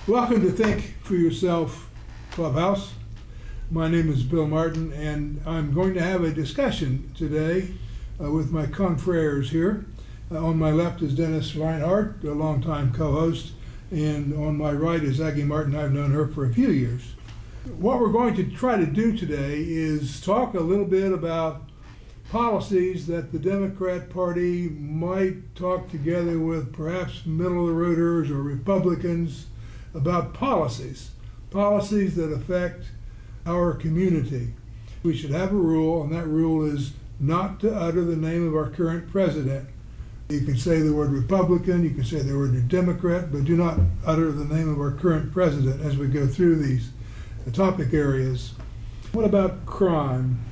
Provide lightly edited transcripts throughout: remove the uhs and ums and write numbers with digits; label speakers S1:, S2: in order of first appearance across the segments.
S1: Welcome to Think for Yourself Clubhouse. My name is Bill Martin, and I'm going to have a discussion today with my confreres here. On my left is Dennis Reinhart, a longtime co-host, and on my right is Aggie Martin. I've known her for a few years. What we're going to try to do today is talk a little bit about policies that the Democrat Party might talk together with perhaps middle-of-the-roaders or Republicans about policies that affect our community. We should have a rule, and that rule is not to utter the name of our current president. You can say the word Republican, you can say the word Democrat, but do not utter the name of our current president as we go through these topic areas. What about crime?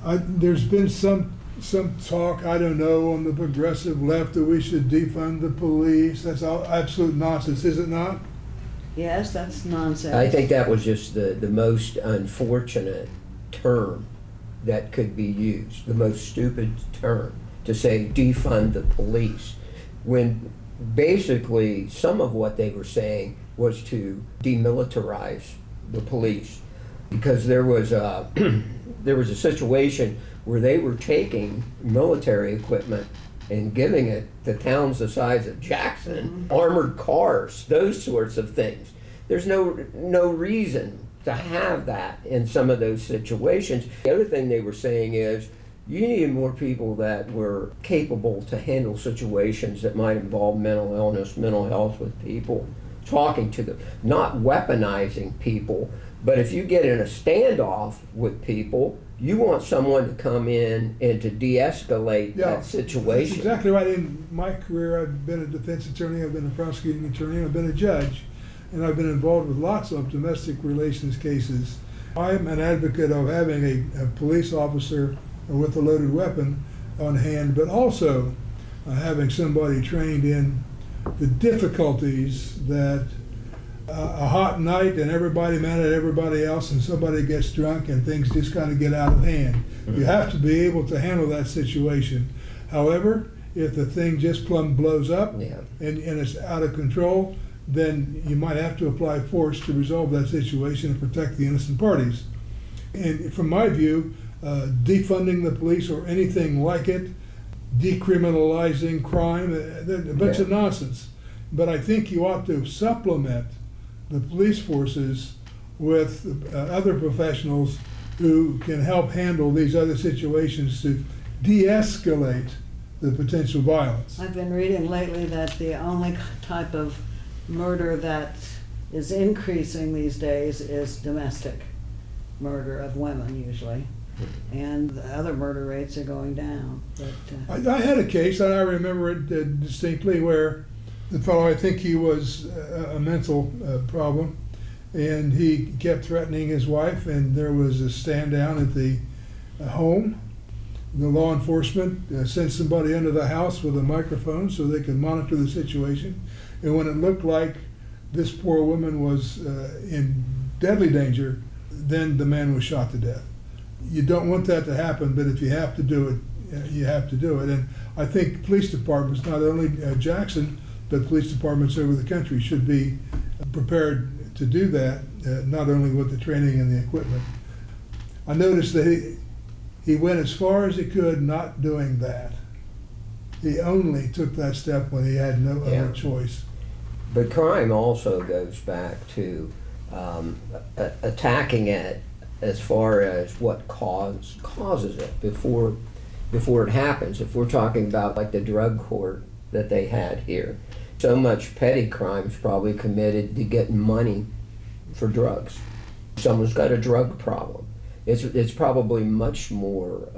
S1: There's been some talk, I don't know, on the progressive left that we should defund the police. That's all absolute nonsense, is it not?
S2: Yes, that's nonsense.
S3: I think that was just the most unfortunate term that could be used, the most stupid term, to say defund the police, when basically some of what they were saying was to demilitarize the police, because there was a situation where they were taking military equipment and giving it to towns the size of Jackson, armored cars, those sorts of things. There's no reason to have that in some of those situations. The other thing they were saying is you needed more people that were capable to handle situations that might involve mental illness, mental health with people, talking to them, not weaponizing people. But if you get in a standoff with people, you want someone to come in and to de-escalate that situation.
S1: That's exactly right. In my career, I've been a defense attorney, I've been a prosecuting attorney, I've been a judge, and I've been involved with lots of domestic relations cases. I'm an advocate of having a police officer with a loaded weapon on hand, but also having somebody trained in the difficulties that a hot night and everybody mad at everybody else and somebody gets drunk and things just kind of get out of hand. Mm-hmm. You have to be able to handle that situation. However, if the thing just plumb blows up and it's out of control, then you might have to apply force to resolve that situation and protect the innocent parties. And from my view, defunding the police or anything like it, decriminalizing crime, a bunch of nonsense. But I think you ought to supplement the police forces with other professionals who can help handle these other situations to de-escalate the potential violence.
S2: I've been reading lately that the only type of murder that is increasing these days is domestic murder of women usually. And the other murder rates are going down. But,
S1: I had a case, and I remember it distinctly, where the fellow, I think he was a mental problem, and he kept threatening his wife, and there was a stand down at the home. The law enforcement sent somebody under the house with a microphone so they could monitor the situation. And when it looked like this poor woman was in deadly danger, then the man was shot to death. You don't want that to happen, but if you have to do it, you have to do it. And I think police departments, not only Jackson, but police departments over the country should be prepared to do that, not only with the training and the equipment. I noticed that he went as far as he could not doing that. He only took that step when he had no other choice.
S3: But crime also goes back to attacking it as far as what causes it before it happens. If we're talking about like the drug court that they had here, so much petty crimes probably committed to get money for drugs. Someone's got a drug problem. It's probably much more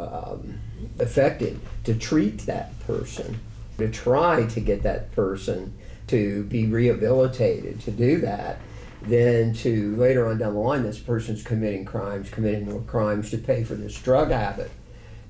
S3: effective to treat that person, to try to get that person to be rehabilitated, to do that, than to later on down the line this person's committing more crimes to pay for this drug habit.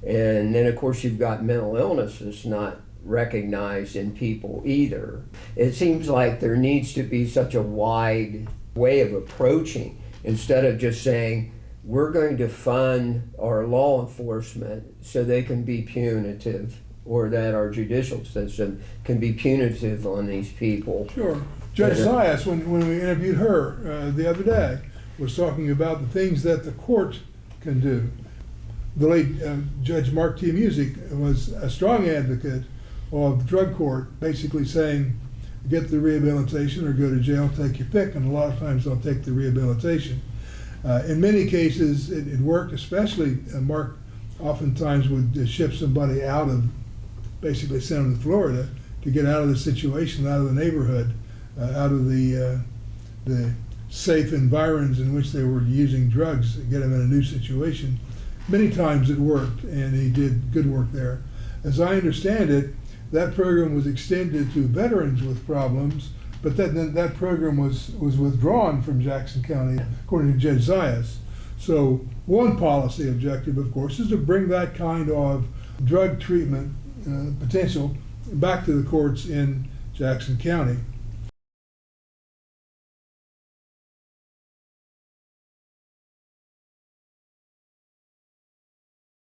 S3: And then of course you've got mental illness that's not recognized in people either. It seems like there needs to be such a wide way of approaching, instead of just saying we're going to fund our law enforcement so they can be punitive or that our judicial system can be punitive on these people.
S1: Sure. Judge Zayas, when we interviewed her the other day, was talking about the things that the court can do. The late Judge Mark T. Music was a strong advocate of drug court, basically saying, get the rehabilitation or go to jail, take your pick, and a lot of times they'll take the rehabilitation. In many cases, it worked, especially Mark oftentimes would ship somebody out of, basically send them to Florida to get out of the situation, out of the neighborhood, out of the safe environs in which they were using drugs, get them in a new situation. Many times it worked, and he did good work there. As I understand it, that program was extended to veterans with problems, but then that program was withdrawn from Jackson County, according to Judge Zayas. So one policy objective, of course, is to bring that kind of drug treatment potential back to the courts in Jackson County.